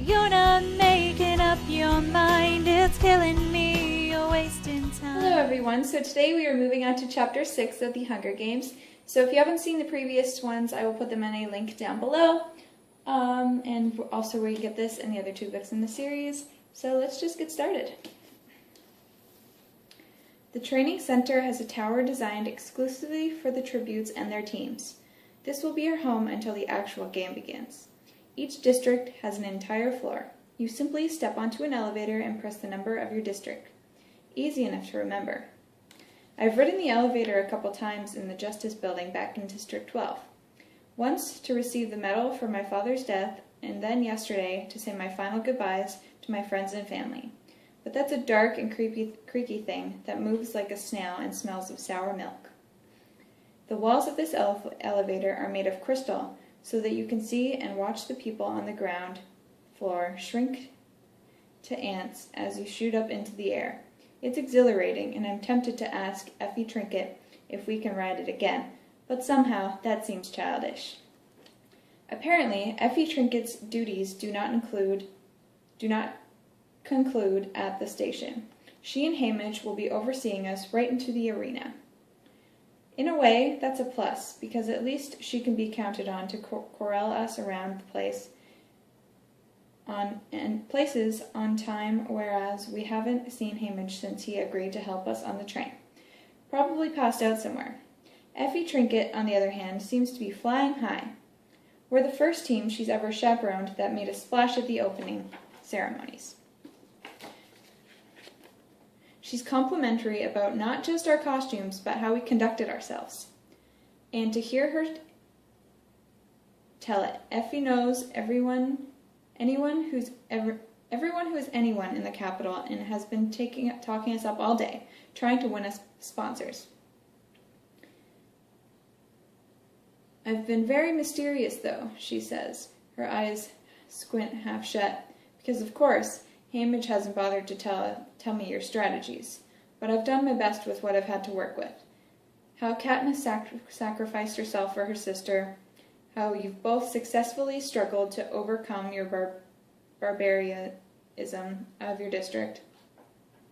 You're not making up your mind, it's killing me, you're wasting time. Hello everyone, so today we are moving on to Chapter 6 of The Hunger Games. So if you haven't seen the previous ones, I will put them in a link down below. And also where you get this and the other 2 books in the series. So let's just get started. The training center has a tower designed exclusively for the tributes and their teams. This will be your home until the actual game begins. Each district has an entire floor. You simply step onto an elevator and press the number of your district. Easy enough to remember. I've ridden the elevator a couple times in the Justice Building back in District 12. Once to receive the medal for my father's death, and then yesterday to say my final goodbyes to my friends and family. But that's a dark and creaky thing that moves like a snail and smells of sour milk. The walls of this elevator are made of crystal so that you can see and watch the people on the ground floor shrink to ants as you shoot up into the air. It's exhilarating, and I'm tempted to ask Effie Trinket if we can ride it again, but somehow that seems childish. Apparently, Effie Trinket's duties do not conclude at the station. She and Hamish will be overseeing us right into the arena. In a way, that's a plus, because at least she can be counted on to corral us around the place and places on time, whereas we haven't seen Hamish since he agreed to help us on the train. Probably passed out somewhere. Effie Trinket, on the other hand, seems to be flying high. We're the first team she's ever chaperoned that made a splash at the opening ceremonies. She's complimentary about not just our costumes, but how we conducted ourselves. And to hear her tell it, Effie knows everyone who is anyone in the capital and has been talking us up all day, trying to win us sponsors. I've been very mysterious, though, she says. Her eyes squint half shut, because of course, Hamish hasn't bothered to tell me your strategies, but I've done my best with what I've had to work with. How Katniss sacrificed herself for her sister, how you've both successfully struggled to overcome your barbarism of your district.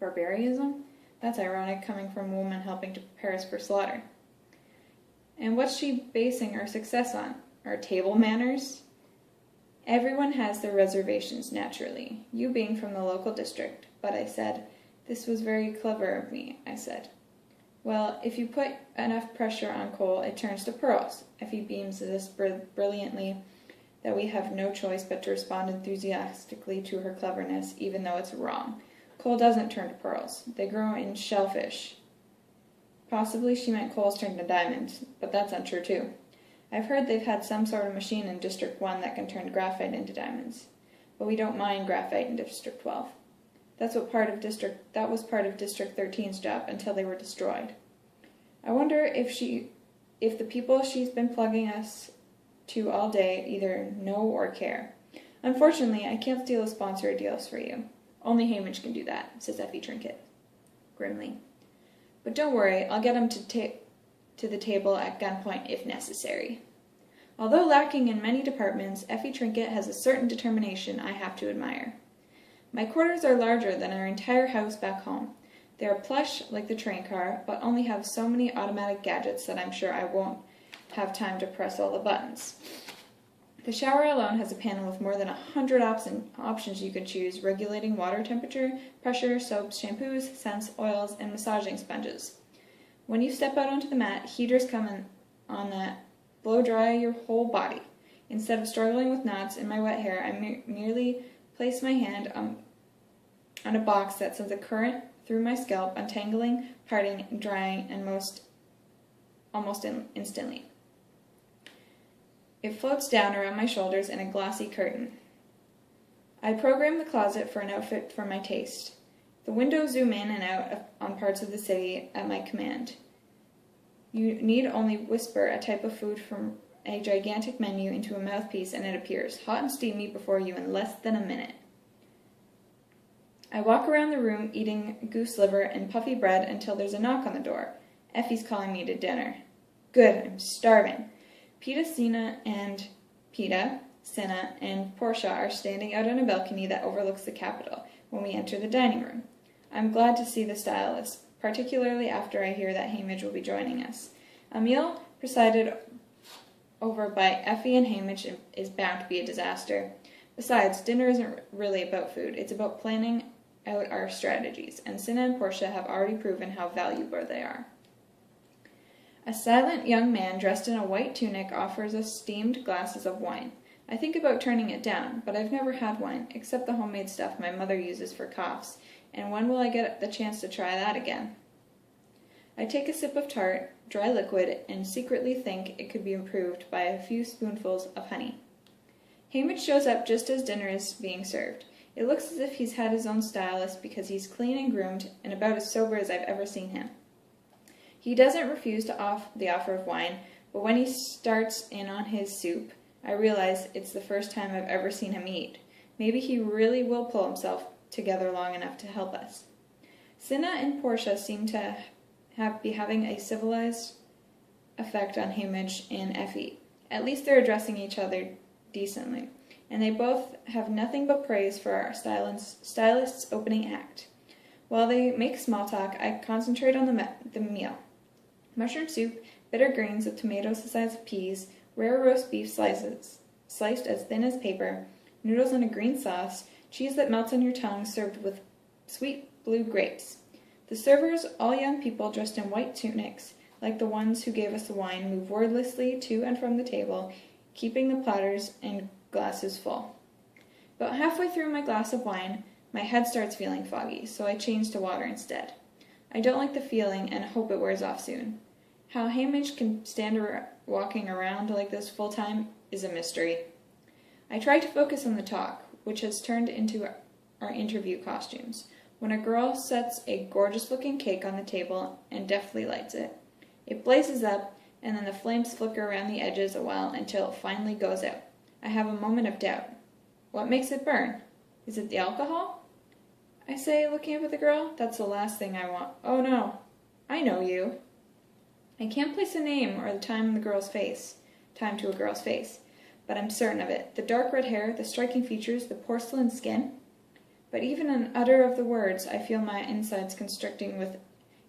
Barbarism? That's ironic, coming from a woman helping to prepare us for slaughter. And what's she basing her success on? Our table manners? Everyone has their reservations, naturally, you being from the local district, but I said, this was very clever of me, I said. Well, if you put enough pressure on Cole, it turns to pearls. Effie beams this brilliantly that we have no choice but to respond enthusiastically to her cleverness, even though it's wrong. Cole doesn't turn to pearls. They grow in shellfish. Possibly she meant Cole's turn to diamonds, but that's untrue too. I've heard they've had some sort of machine in District 1 that can turn graphite into diamonds, but we don't mine graphite in District 12. That was part of District 13's job until they were destroyed. I wonder if the people she's been plugging us to all day either know or care. Unfortunately, I can't steal a sponsor deals for you. Only Hamish can do that, says Effie Trinket, grimly. But don't worry, I'll get him to the table at gunpoint if necessary. Although lacking in many departments, Effie Trinket has a certain determination I have to admire. My quarters are larger than our entire house back home. They are plush like the train car, but only have so many automatic gadgets that I'm sure I won't have time to press all the buttons. The shower alone has a panel of more than 100 options you can choose, regulating water temperature, pressure, soaps, shampoos, scents, oils, and massaging sponges. When you step out onto the mat, heaters come on that blow dry your whole body. Instead of struggling with knots in my wet hair, I merely place my hand on a box that sends a current through my scalp, untangling, parting, drying, and almost instantly. It floats down around my shoulders in a glossy curtain. I program the closet for an outfit for my taste. The windows zoom in and out on parts of the city at my command. You need only whisper a type of food from a gigantic menu into a mouthpiece and it appears, hot and steamy before you in less than a minute. I walk around the room eating goose liver and puffy bread until there's a knock on the door. Effie's calling me to dinner. Good, I'm starving. Peta, Sina, and Peta, Cinna, and Portia are standing out on a balcony that overlooks the Capitol when we enter the dining room. I'm glad to see the stylists, particularly after I hear that Hamish will be joining us. A meal presided over by Effie and Hamish is bound to be a disaster. Besides, dinner isn't really about food. It's about planning out our strategies, and Cinna and Portia have already proven how valuable they are. A silent young man dressed in a white tunic offers us steamed glasses of wine. I think about turning it down, but I've never had wine, except the homemade stuff my mother uses for coughs, and when will I get the chance to try that again? I take a sip of tart, dry liquid, and secretly think it could be improved by a few spoonfuls of honey. Hamish shows up just as dinner is being served. It looks as if he's had his own stylist because he's clean and groomed and about as sober as I've ever seen him. He doesn't refuse the offer of wine, but when he starts in on his soup, I realize it's the first time I've ever seen him eat. Maybe he really will pull himself together long enough to help us. Cinna and Portia seem to be having a civilized effect on Hamish and Effie. At least they're addressing each other decently, and they both have nothing but praise for our stylist's opening act. While they make small talk, I concentrate on the meal. Mushroom soup, bitter greens with tomatoes the size of peas, rare roast beef slices, sliced as thin as paper, noodles in a green sauce, cheese that melts on your tongue served with sweet blue grapes. The servers, all young people dressed in white tunics, like the ones who gave us the wine, move wordlessly to and from the table, keeping the platters and glasses full. About halfway through my glass of wine, my head starts feeling foggy, so I change to water instead. I don't like the feeling and hope it wears off soon. How Hamish can stand walking around like this full time is a mystery. I try to focus on the talk, which has turned into our interview costumes, when a girl sets a gorgeous-looking cake on the table and deftly lights it. It blazes up, and then the flames flicker around the edges a while until it finally goes out. I have a moment of doubt. What makes it burn? Is it the alcohol? I say, looking up at the girl. That's the last thing I want. Oh no, I know you. I can't place a name or the time to a girl's face, but I'm certain of it. The dark red hair, the striking features, the porcelain skin. But even in utter of the words, I feel my insides constricting with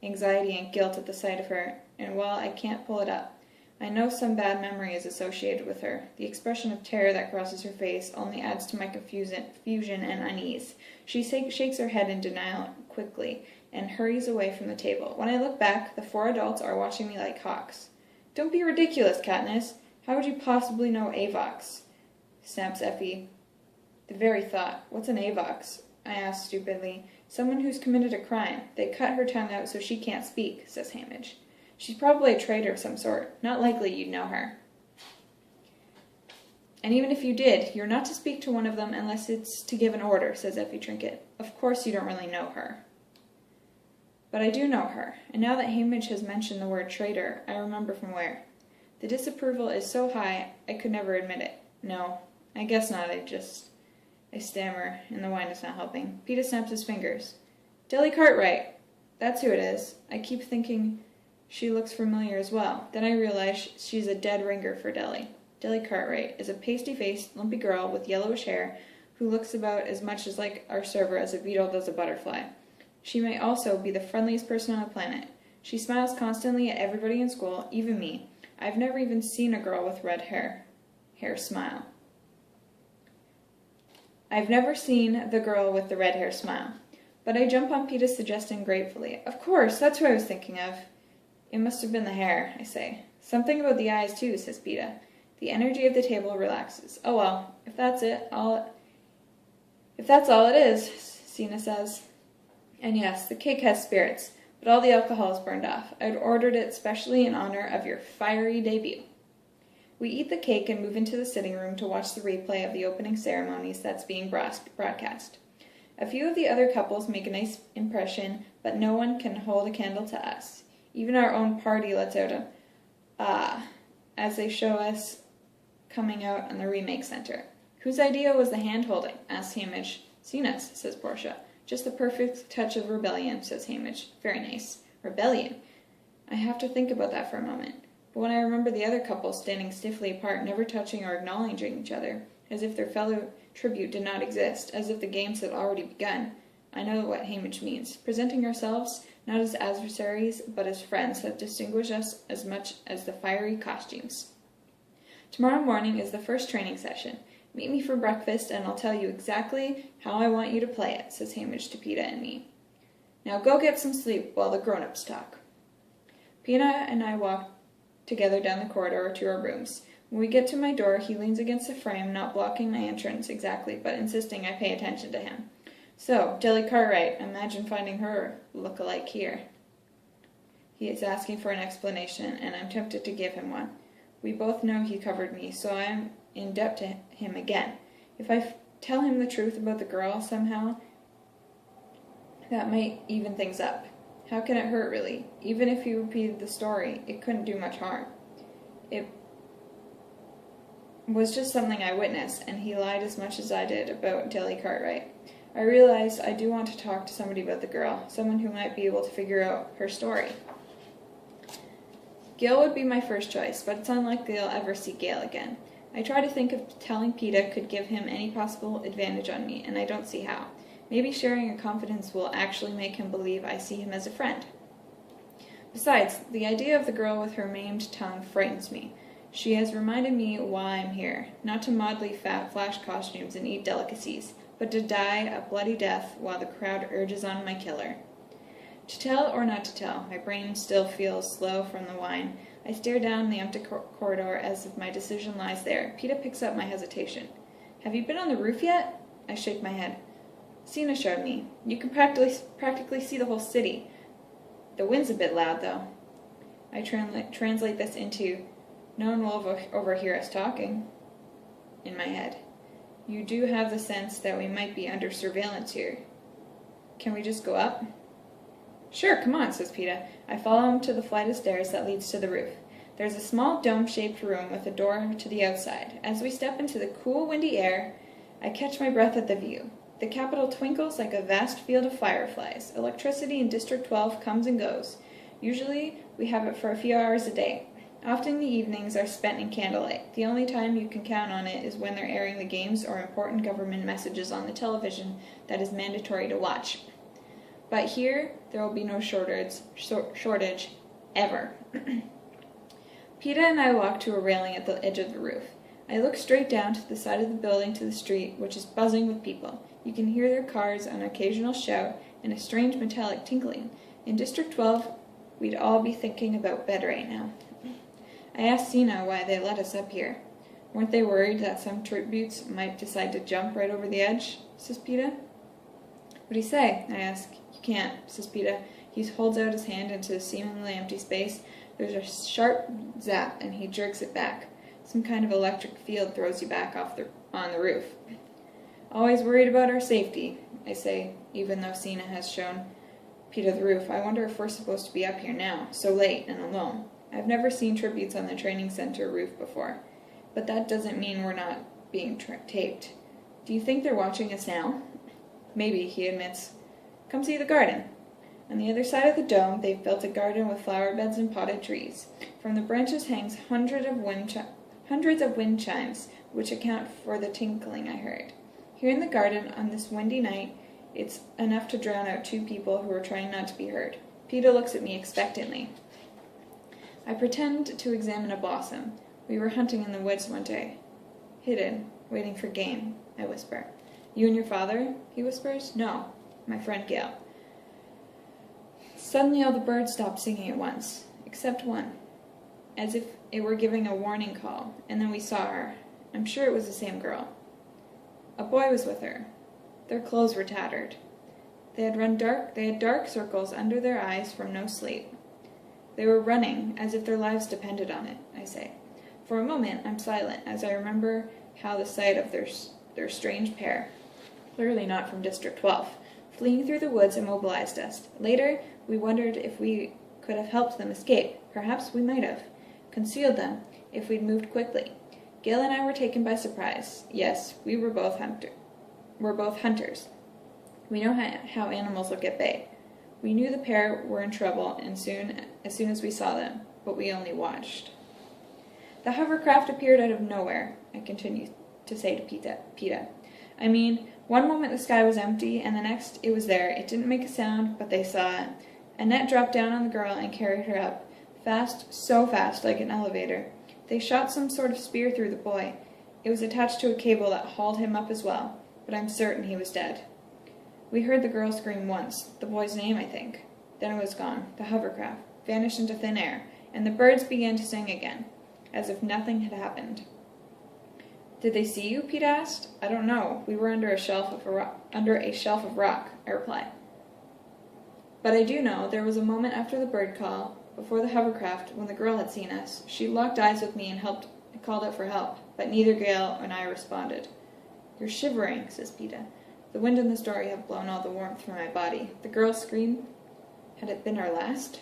anxiety and guilt at the sight of her, and while I can't pull it up, I know some bad memory is associated with her. The expression of terror that crosses her face only adds to my confusion and unease. She shakes her head in denial quickly and hurries away from the table. When I look back, the 4 adults are watching me like hawks. Don't be ridiculous, Katniss. How would you possibly know Avox? Snaps Effie. The very thought. What's an Avox? I ask stupidly. Someone who's committed a crime. They cut her tongue out so she can't speak, says Hamish. She's probably a traitor of some sort. Not likely you'd know her. And even if you did, you're not to speak to one of them unless it's to give an order, says Effie Trinket. Of course you don't really know her. But I do know her, and now that Hamish has mentioned the word traitor, I remember from where. The disapproval is so high, I could never admit it. No, I guess not, I stammer, and the wine is not helping. Peeta snaps his fingers. Deli Cartwright! That's who it is. I keep thinking she looks familiar as well. Then I realize she's a dead ringer for Deli. Deli Cartwright is a pasty-faced, lumpy girl with yellowish hair who looks about as much like our server as a beetle does a butterfly. She may also be the friendliest person on the planet. She smiles constantly at everybody in school, even me. I've never even seen a girl with red hair smile. I've never seen the girl with the red hair smile. But I jump on Peeta's suggestion gratefully. Of course, that's who I was thinking of. It must have been the hair, I say. Something about the eyes, too, says Peeta. The energy of the table relaxes. Oh well, if that's all it is, Sina says. And yes, the cake has spirits, but all the alcohol is burned off. I'd ordered it specially in honor of your fiery debut. We eat the cake and move into the sitting room to watch the replay of the opening ceremonies that's being broadcast. A few of the other couples make a nice impression, but no one can hold a candle to us. Even our own party lets out a "ah" as they show us coming out on the remake center. Whose idea was the hand-holding? Asks Hamish. Sina's, says Portia. Just the perfect touch of rebellion, says Hamish. Very nice. Rebellion. I have to think about that for a moment. But when I remember the other couple standing stiffly apart, never touching or acknowledging each other, as if their fellow tribute did not exist, as if the games had already begun. I know what Hamish means. Presenting ourselves not as adversaries, but as friends that distinguish us as much as the fiery costumes. Tomorrow morning is the first training session. Meet me for breakfast, and I'll tell you exactly how I want you to play it, says Hamish to Peeta and me. Now go get some sleep while the grown-ups talk. Peeta and I walk together down the corridor to our rooms. When we get to my door, he leans against the frame, not blocking my entrance exactly, but insisting I pay attention to him. So, Jelly Cartwright, imagine finding her look-alike here. He is asking for an explanation, and I'm tempted to give him one. We both know he covered me, so I am in debt to him again. If I tell him the truth about the girl somehow, that might even things up. How can it hurt, really? Even if he repeated the story, it couldn't do much harm. It was just something I witnessed, and he lied as much as I did about Jelly Cartwright. I realized I do want to talk to somebody about the girl, someone who might be able to figure out her story. Gale would be my first choice, but it's unlikely I'll ever see Gale again. I try to think if telling Peeta could give him any possible advantage on me, and I don't see how. Maybe sharing a confidence will actually make him believe I see him as a friend. Besides, the idea of the girl with her maimed tongue frightens me. She has reminded me why I'm here, not to modelly flash costumes and eat delicacies, but to die a bloody death while the crowd urges on my killer. To tell or not to tell, my brain still feels slow from the wine. I stare down the empty corridor as if my decision lies there. Peeta picks up my hesitation. Have you been on the roof yet? I shake my head. Sina showed me. You can practically see the whole city. The wind's a bit loud, though. I translate this into, no one will overhear us talking, in my head. You do have the sense that we might be under surveillance here. Can we just go up? Sure, come on, says Peeta. I follow him to the flight of stairs that leads to the roof. There's a small dome-shaped room with a door to the outside. As we step into the cool, windy air, I catch my breath at the view. The capital twinkles like a vast field of fireflies. Electricity in District 12 comes and goes. Usually, we have it for a few hours a day. Often the evenings are spent in candlelight. The only time you can count on it is when they're airing the games or important government messages on the television that is mandatory to watch. But here, there will be no shortage ever. Peeta and I walk to a railing at the edge of the roof. I look straight down to the side of the building to the street, which is buzzing with people. You can hear their cars, an occasional shout, and a strange metallic tinkling. In District 12, we'd all be thinking about bed right now. I asked Sina why they let us up here. Weren't they worried that some tributes might decide to jump right over the edge, says Peeta. What do you say? I ask. You can't, says Peeta. He holds out his hand into a seemingly empty space. There's a sharp zap, and he jerks it back. Some kind of electric field throws you back on the roof. Always worried about our safety, I say, even though Sina has shown Peeta the roof. I wonder if we're supposed to be up here now, so late and alone. I've never seen tributes on the training center roof before, but that doesn't mean we're not being taped. Do you think they're watching us now? Maybe, he admits. Come see the garden. On the other side of the dome, they've built a garden with flower beds and potted trees. From the branches hangs hundreds of wind chimes, which account for the tinkling I heard. Here in the garden, on this windy night, it's enough to drown out two people who are trying not to be heard. Peeta looks at me expectantly. I pretend to examine a blossom. We were hunting in the woods one day. Hidden, waiting for game, I whisper. You and your father? He whispers. No, my friend Gale. Suddenly all the birds stopped singing at once, except one, as if it were giving a warning call, and then we saw her. I'm sure it was the same girl. A boy was with her. Their clothes were tattered. They had dark circles under their eyes from no sleep. They were running, as if their lives depended on it, I say. For a moment, I'm silent, as I remember how the sight of their strange pair, clearly not from District 12, fleeing through the woods immobilized us. Later, we wondered if we could have helped them escape. Perhaps we might have. Concealed them, if we'd moved quickly. Gale and I were taken by surprise. Yes, we're both hunters. We know how animals look at bay. We knew the pair were in trouble as soon as we saw them, but we only watched. The hovercraft appeared out of nowhere, I continued. to say to PETA. I mean, one moment the sky was empty, and the next it was there. It didn't make a sound, but they saw it. A net dropped down on the girl and carried her up. Fast, so fast, like an elevator. They shot some sort of spear through the boy. It was attached to a cable that hauled him up as well, but I'm certain he was dead. We heard the girl scream once, the boy's name, I think. Then it was gone. The hovercraft vanished into thin air, and the birds began to sing again, as if nothing had happened. Did they see you? Pete asked. I don't know. We were under a shelf of rock, I replied. But I do know there was a moment after the bird call, before the hovercraft, when the girl had seen us. She locked eyes with me and called out for help, but neither Gail and I responded. You're shivering, says PETA. The wind and the story have blown all the warmth from my body. The girl's scream. Had it been our last?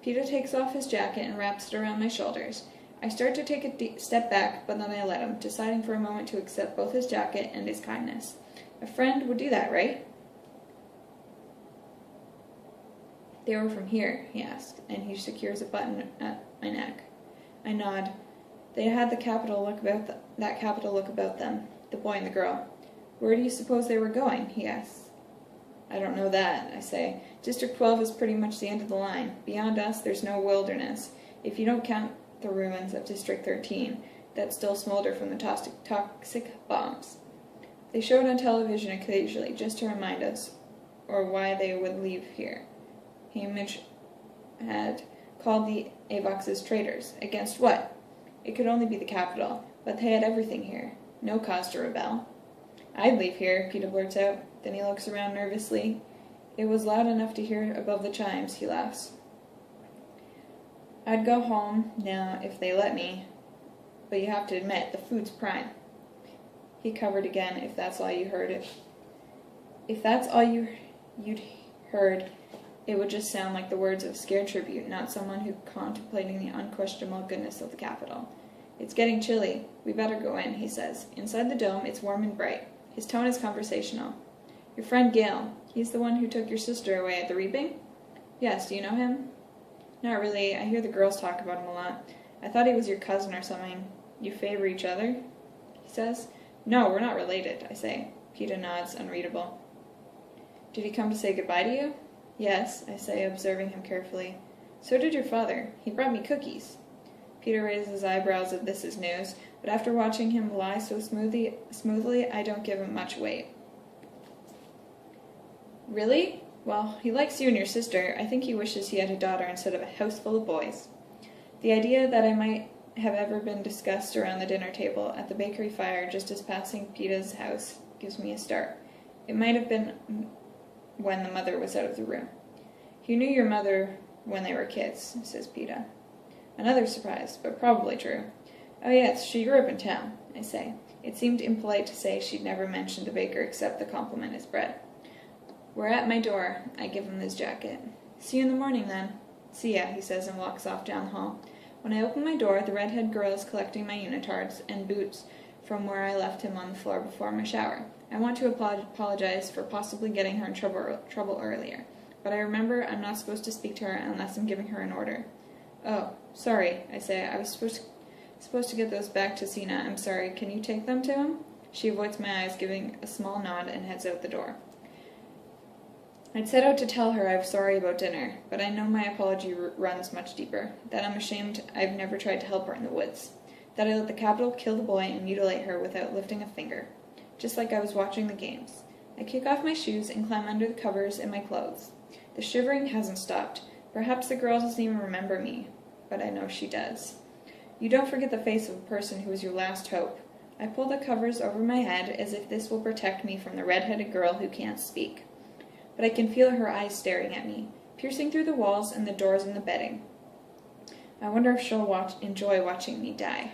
PETA takes off his jacket and wraps it around my shoulders. I start to take a step back, but then I let him, deciding for a moment to accept both his jacket and his kindness. A friend would do that, right? They were from here, he asks, and he secures a button at my neck. I nod. They had that capital look about them, the boy and the girl. Where do you suppose they were going? He asks. I don't know that, I say. District 12 is pretty much the end of the line. Beyond us, there's no wilderness, if you don't count the ruins of District 13 that still smolder from the toxic bombs. They showed on television occasionally, just to remind us, or why they would leave here. Hamish had called the Avoxes traitors. Against what? It could only be the capital, but they had everything here. No cause to rebel. I'd leave here, PETA blurts out. Then he looks around nervously. It was loud enough to hear above the chimes, he laughs. I'd go home now if they let me, but you have to admit, the food's prime. He covered again, if that's all you heard it. If that's all you'd heard, it would just sound like the words of a scared tribute, not someone who contemplating the unquestionable goodness of the capital. It's getting chilly. We better go in, he says. Inside the dome, it's warm and bright. His tone is conversational. Your friend Gale, he's the one who took your sister away at the reaping? Yes, do you know him? Not really. I hear the girls talk about him a lot. I thought he was your cousin or something. You favor each other? He says. No, we're not related, I say. PETA nods, unreadable. Did he come to say goodbye to you? Yes, I say, observing him carefully. So did your father. He brought me cookies. PETA raises his eyebrows if this is news, but after watching him lie so smoothly, I don't give him much weight. Really? Well, he likes you and your sister. I think he wishes he had a daughter instead of a house full of boys. The idea that I might have ever been discussed around the dinner table at the bakery fire just as passing PETA's house gives me a start. It might have been when the mother was out of the room. You knew your mother when they were kids, says PETA. Another surprise, but probably true. Oh yes, she grew up in town, I say. It seemed impolite to say she'd never mentioned the baker except the compliment is bread. We're at my door. I give him his jacket. See you in the morning, then. See ya, he says and walks off down the hall. When I open my door, the redhead girl is collecting my unitards and boots from where I left him on the floor before my shower. I want to apologize for possibly getting her in trouble earlier, but I remember I'm not supposed to speak to her unless I'm giving her an order. Oh, sorry, I say. I was supposed to get those back to Sina. I'm sorry. Can you take them to him? She avoids my eyes, giving a small nod, and heads out the door. I'd set out to tell her I was sorry about dinner, but I know my apology runs much deeper, that I'm ashamed I've never tried to help her in the woods, that I let the capital kill the boy and mutilate her without lifting a finger, just like I was watching the games. I kick off my shoes and climb under the covers in my clothes. The shivering hasn't stopped. Perhaps the girl doesn't even remember me, but I know she does. You don't forget the face of a person who is your last hope. I pull the covers over my head as if this will protect me from the red-headed girl who can't speak. But I can feel her eyes staring at me, piercing through the walls and the doors and the bedding. I wonder if she'll enjoy watching me die.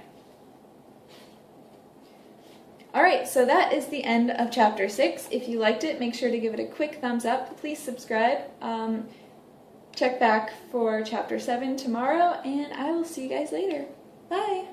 Alright, so that is the end of Chapter 6. If you liked it, make sure to give it a quick thumbs up. Please subscribe. Check back for Chapter 7 tomorrow, and I will see you guys later. Bye!